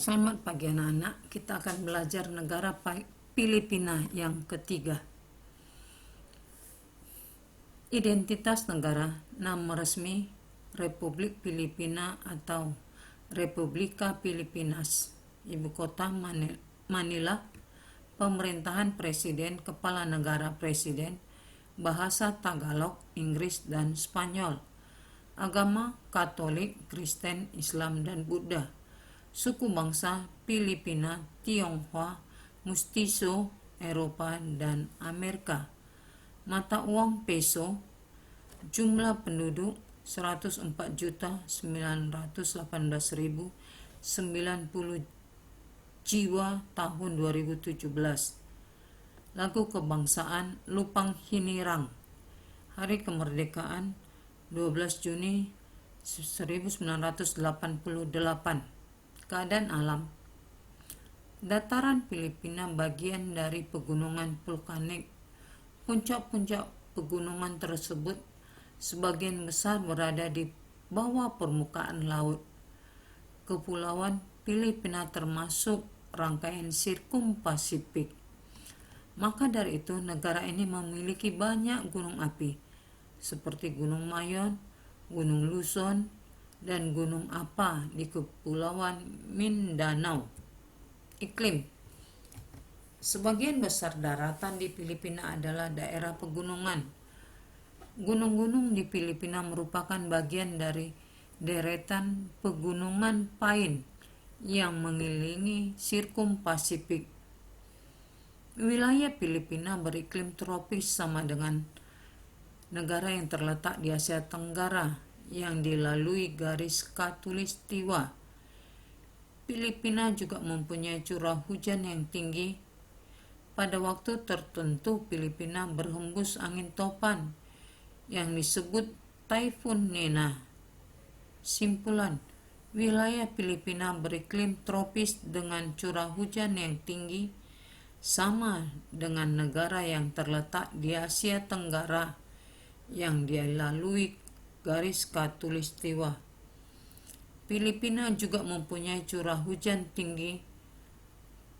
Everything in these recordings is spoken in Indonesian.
Selamat pagi anak-anak, kita akan belajar negara Filipina yang ketiga. Identitas negara, nama resmi Republik Filipina atau Republika Filipinas, ibu kota Manila, pemerintahan presiden, kepala negara presiden, bahasa Tagalog, Inggris, dan Spanyol, agama Katolik, Kristen, Islam, dan Buddha, suku bangsa Filipina, Tionghoa, Mustiso, Eropa, dan Amerika, mata uang peso, jumlah penduduk 104.918.090 jiwa tahun 2017. Lagu kebangsaan Lupang Hinirang, hari kemerdekaan 12 Juni 1988. Keadaan alam. Dataran Filipina bagian dari pegunungan vulkanik. Puncak-puncak pegunungan tersebut sebagian besar berada di bawah permukaan laut. Kepulauan Filipina termasuk rangkaian sirkum Pasifik. Maka dari itu negara ini memiliki banyak gunung api seperti Gunung Mayon, Gunung Luzon, dan Gunung Apa di Kepulauan Mindanao. Iklim. Sebagian besar daratan di Filipina adalah daerah pegunungan. Gunung-gunung di Filipina merupakan bagian dari deretan pegunungan Paine yang mengelilingi sirkum Pasifik. Wilayah Filipina beriklim tropis sama dengan negara yang terletak di Asia Tenggara yang dilalui garis khatulistiwa. Filipina juga mempunyai curah hujan yang tinggi. Pada waktu tertentu Filipina berhembus angin topan yang disebut Taifun Nena. Simpulan, wilayah Filipina beriklim tropis dengan curah hujan yang tinggi sama dengan negara yang terletak di Asia Tenggara yang dilalui garis khatulistiwa. Filipina juga mempunyai curah hujan tinggi.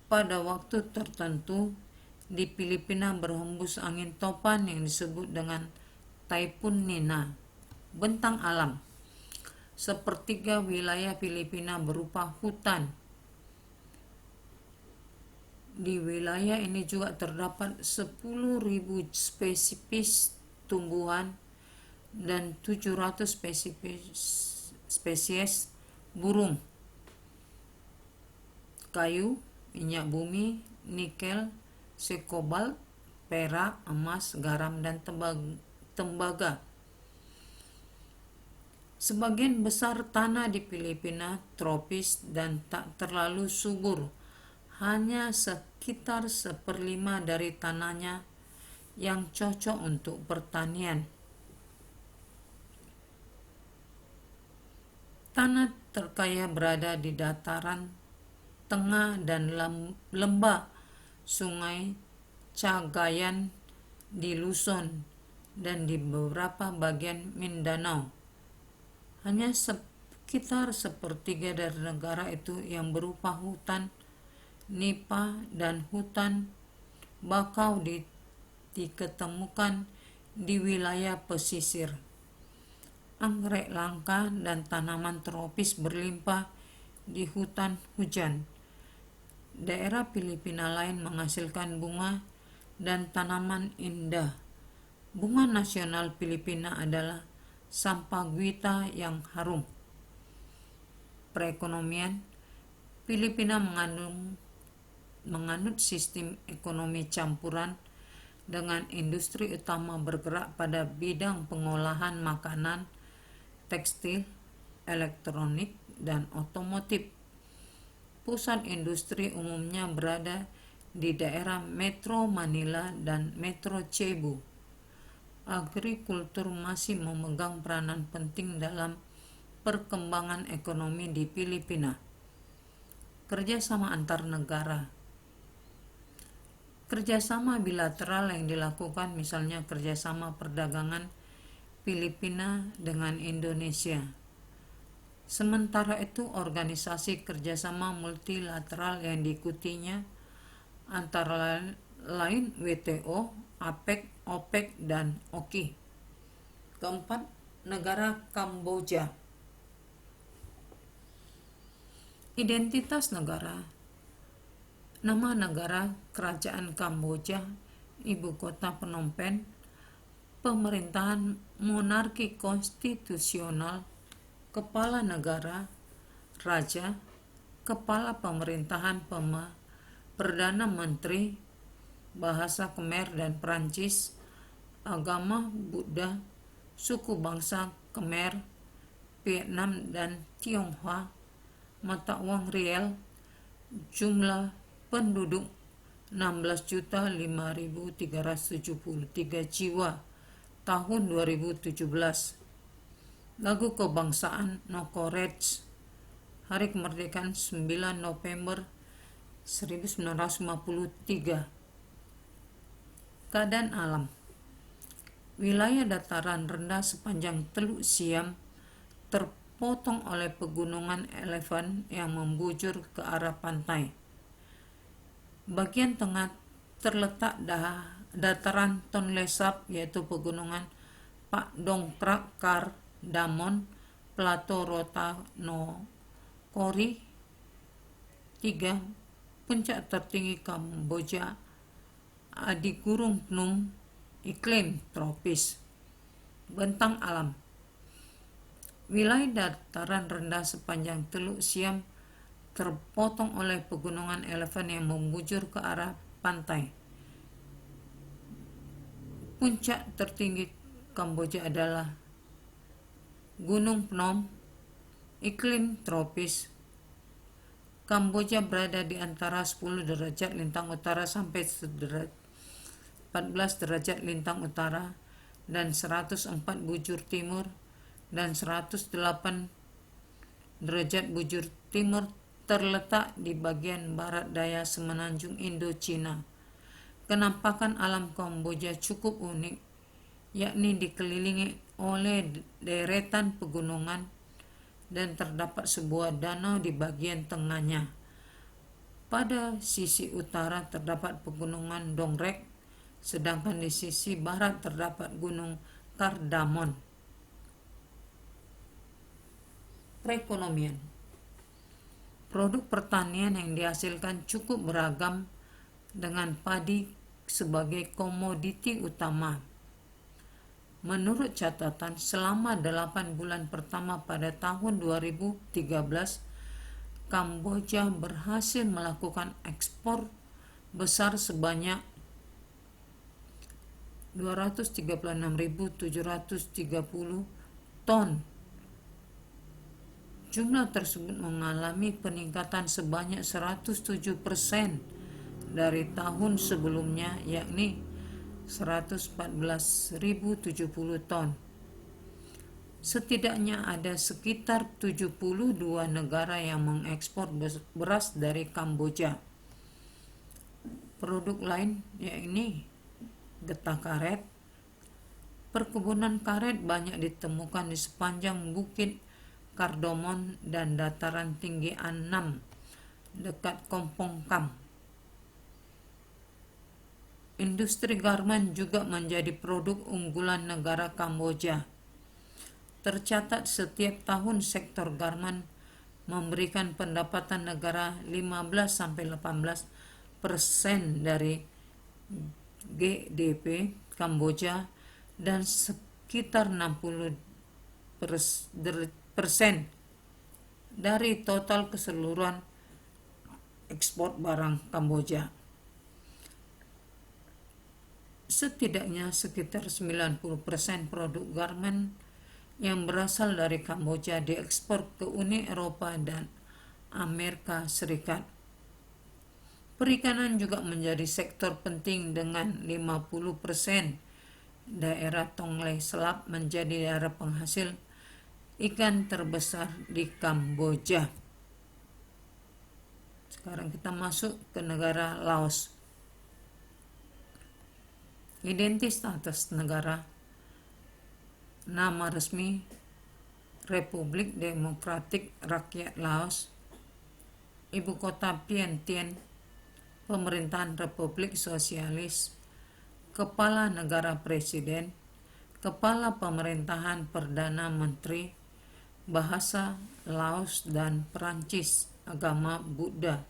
Pada waktu tertentu di Filipina berhembus angin topan yang disebut dengan Taifun Nina. Bentang alam. Sepertiga wilayah Filipina berupa hutan. Di wilayah ini juga terdapat 10.000 spesies tumbuhan dan 700 spesies burung. Kayu, minyak bumi, nikel, kobalt, perak, emas, garam, dan tembaga. Sebagian besar tanah di Filipina tropis dan tak terlalu subur. Hanya sekitar 1/5 dari tanahnya yang cocok untuk pertanian. Tanah terkaya berada di dataran tengah dan lembah Sungai Cagayan di Luzon dan di beberapa bagian Mindanao. Hanya sekitar 1/3 dari negara itu yang berupa hutan nipa dan hutan bakau diketemukan di wilayah pesisir. Anggrek langka dan tanaman tropis berlimpah di hutan hujan. Daerah Filipina lain menghasilkan bunga dan tanaman indah. Bunga nasional Filipina adalah sampaguita yang harum. Perekonomian. Filipina menganut sistem ekonomi campuran dengan industri utama bergerak pada bidang pengolahan makanan, tekstil, elektronik, dan otomotif. Pusat industri umumnya berada di daerah Metro Manila dan Metro Cebu. Agrikultur masih memegang peranan penting dalam perkembangan ekonomi di Filipina. Kerjasama antar negara. Kerjasama bilateral yang dilakukan, misalnya kerjasama perdagangan Filipina dengan Indonesia. Sementara itu, organisasi kerjasama multilateral yang diikutinya antara lain WTO, APEC, OPEC, dan OKI. Keempat, negara Kamboja. Identitas negara. Nama negara, Kerajaan Kamboja, ibu kota Phnom Penh, pemerintahan monarki konstitusional, kepala negara, raja, kepala pemerintahan, perdana menteri, bahasa Khmer dan Prancis, agama Buddha, suku bangsa Khmer, Vietnam dan Tionghoa, mata uang riel, jumlah penduduk 16.5.373 jiwa tahun 2017. Lagu kebangsaan Nokorets, Hari Kemerdekaan 9 November 1953. Keadaan alam. Wilayah dataran rendah sepanjang Teluk Siam terpotong oleh pegunungan Elephant yang membujur ke arah pantai. Bagian tengah terletak dataran Tonle Sap, yaitu pegunungan Pak Dong Krak Kar Damon, Plato Rotano Kori. 3. Puncak tertinggi Kamboja, Adi Gurung Phnom, iklim tropis. Bentang alam. Wilayah dataran rendah sepanjang Teluk Siam terpotong oleh pegunungan Elephant yang membujur ke arah pantai. Puncak tertinggi Kamboja adalah Gunung Phnom, iklim tropis. Kamboja berada di antara 10 derajat lintang utara sampai 14 derajat lintang utara dan 104 bujur timur dan 108 derajat bujur timur terletak di bagian barat daya semenanjung Indochina. Kenampakan alam Kamboja cukup unik, yakni dikelilingi oleh deretan pegunungan dan terdapat sebuah danau di bagian tengahnya. Pada sisi utara terdapat pegunungan Dongrek, sedangkan di sisi barat terdapat gunung Kardamon. Perekonomian. Produk pertanian yang dihasilkan cukup beragam dengan padi sebagai komoditi utama. Menurut catatan, selama 8 bulan pertama pada tahun 2013, Kamboja berhasil melakukan ekspor besar sebanyak 236.730 ton. Jumlah tersebut mengalami peningkatan sebanyak 107% dari tahun sebelumnya, yakni 114.070 ton. Setidaknya ada sekitar 72 negara yang mengekspor beras dari Kamboja. Produk lain yakni getah karet. Perkebunan karet banyak ditemukan di sepanjang Bukit Kardomon dan dataran tinggi Annam dekat Kompong Kam. Industri garmen juga menjadi produk unggulan negara Kamboja. Tercatat setiap tahun sektor garmen memberikan pendapatan negara 15-18% dari GDP Kamboja dan sekitar 60% dari total keseluruhan ekspor barang Kamboja. Setidaknya sekitar 90% produk garmen yang berasal dari Kamboja diekspor ke Uni Eropa dan Amerika Serikat. Perikanan juga menjadi sektor penting dengan 50%. Daerah Tonle Sap menjadi daerah penghasil ikan terbesar di Kamboja. Sekarang kita masuk ke negara Laos. Identitas negara. Nama resmi Republik Demokratik Rakyat Laos, ibu kota Vientiane, pemerintahan Republik Sosialis, kepala negara presiden, kepala pemerintahan perdana menteri, bahasa Laos dan Perancis, agama Buddha,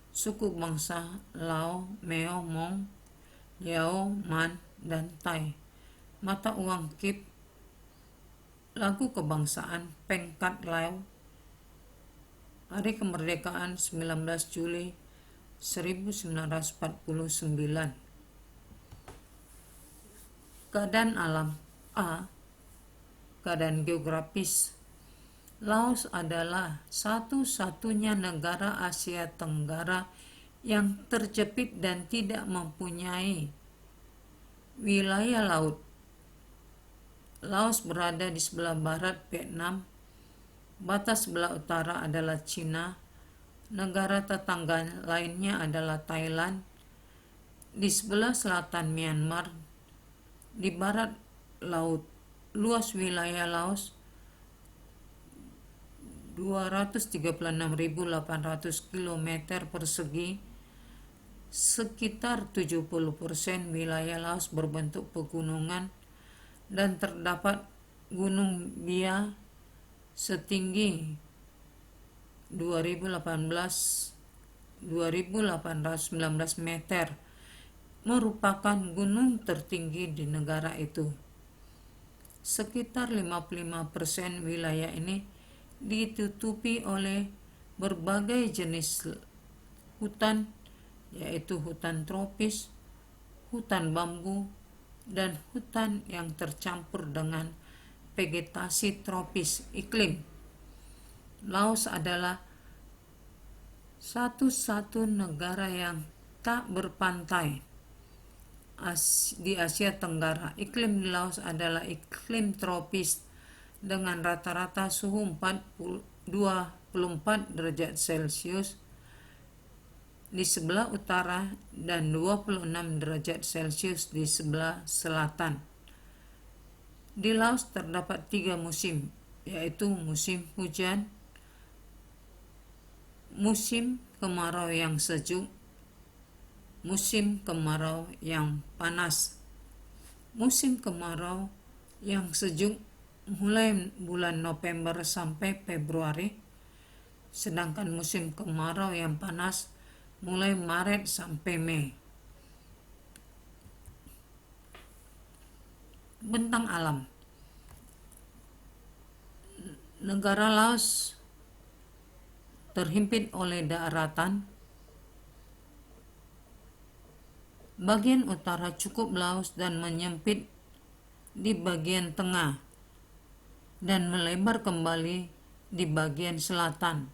suku bangsa Lao, Meo, Mong, Yao, Man, dan Thai, mata uang Kip, lagu kebangsaan Pengkat Lao, hari kemerdekaan 19 Juli 1949. Keadaan alam. A. Keadaan geografis. Laos adalah satu-satunya negara Asia Tenggara yang terjepit dan tidak mempunyai wilayah laut. Laos berada di sebelah barat Vietnam, batas sebelah utara adalah Cina, negara tetangga lainnya adalah Thailand, di sebelah selatan Myanmar, di barat laut. Luas wilayah Laos 236.800 km persegi, sekitar 70% wilayah Laos berbentuk pegunungan, dan terdapat Gunung Bia setinggi 2.819 meter, merupakan gunung tertinggi di negara itu. Sekitar 55% wilayah ini ditutupi oleh berbagai jenis hutan, yaitu hutan tropis, hutan bambu, dan hutan yang tercampur dengan vegetasi tropis. Iklim. Laos adalah satu-satu negara yang tak berpantai di Asia Tenggara. Iklim di Laos adalah iklim tropis dengan rata-rata suhu 24 derajat Celcius di sebelah utara dan 26 derajat Celcius di sebelah selatan. Di Laos terdapat 3 musim, yaitu musim hujan, musim kemarau yang sejuk, musim kemarau yang panas. Musim kemarau yang sejuk mulai bulan November sampai Februari, sedangkan musim kemarau yang panas mulai Maret sampai Mei. Bentang alam. Negara Laos terhimpit oleh daratan. Bagian utara cukup luas dan menyempit di bagian tengah dan melebar kembali di bagian selatan.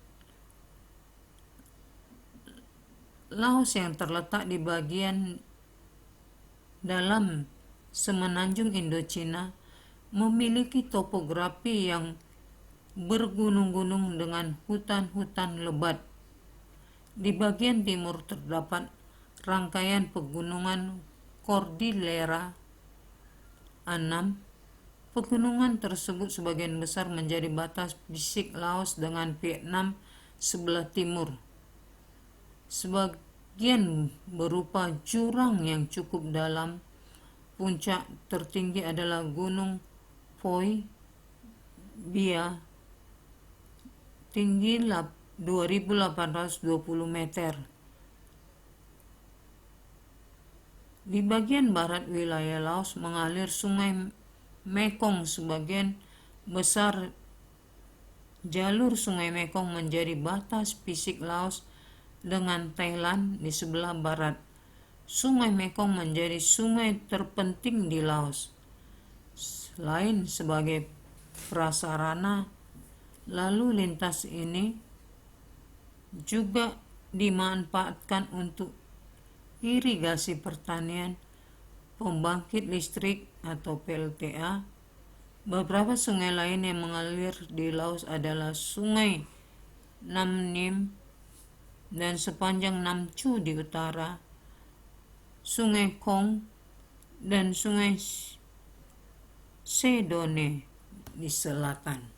Laos yang terletak di bagian dalam semenanjung Indochina memiliki topografi yang bergunung-gunung dengan hutan-hutan lebat. Di bagian timur terdapat rangkaian pegunungan Cordillera 6. Pegunungan tersebut sebagian besar menjadi batas fisik Laos dengan Vietnam sebelah timur. Sebagian berupa jurang yang cukup dalam. Puncak tertinggi adalah Gunung Poi Bia, tinggi 2.820 meter. Di bagian barat wilayah Laos mengalir Sungai Mekong. Sebagian besar jalur Sungai Mekong menjadi batas fisik Laos dengan Thailand di sebelah barat. Sungai Mekong menjadi sungai terpenting di Laos. Selain sebagai prasarana lalu lintas, ini juga dimanfaatkan untuk irigasi pertanian, pembangkit listrik atau PLTA. Beberapa sungai lain yang mengalir di Laos adalah Sungai Nam Nim dan sepanjang Nam Chu di utara, Sungai Kong dan Sungai Sedone di selatan.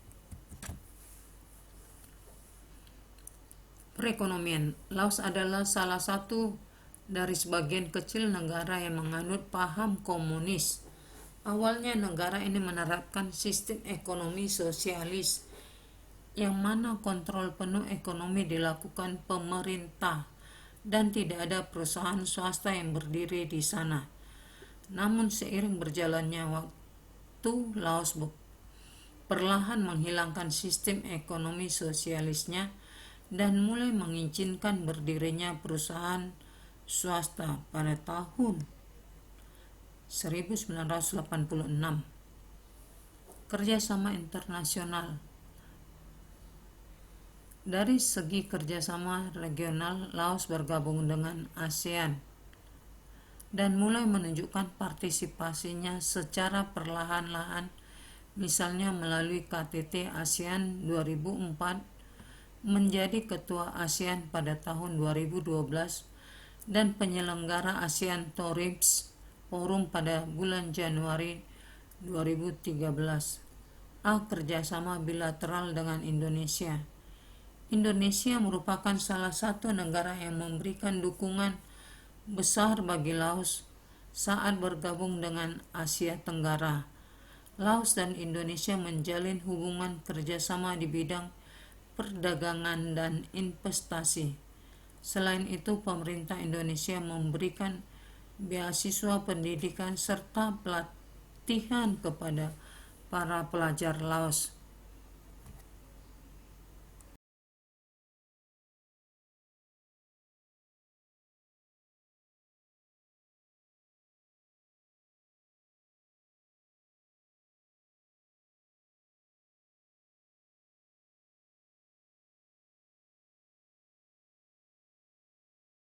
Perekonomian. Laos adalah salah satu dari sebagian kecil negara yang menganut paham komunis. Awalnya negara ini menerapkan sistem ekonomi sosialis yang mana kontrol penuh ekonomi dilakukan pemerintah dan tidak ada perusahaan swasta yang berdiri di sana. Namun seiring berjalannya waktu, Laos perlahan menghilangkan sistem ekonomi sosialisnya dan mulai mengizinkan berdirinya perusahaan swasta pada tahun 1986. Kerjasama internasional. Dari segi kerjasama regional, Laos bergabung dengan ASEAN dan mulai menunjukkan partisipasinya secara perlahan-lahan, misalnya melalui KTT ASEAN 2004, menjadi ketua ASEAN pada tahun 2012, dan penyelenggara ASEAN Tourism Forum pada bulan Januari 2013. Kerjasama bilateral dengan Indonesia. Indonesia merupakan salah satu negara yang memberikan dukungan besar bagi Laos saat bergabung dengan Asia Tenggara. Laos dan Indonesia menjalin hubungan kerjasama di bidang perdagangan dan investasi. Selain itu, pemerintah Indonesia memberikan beasiswa pendidikan serta pelatihan kepada para pelajar Laos.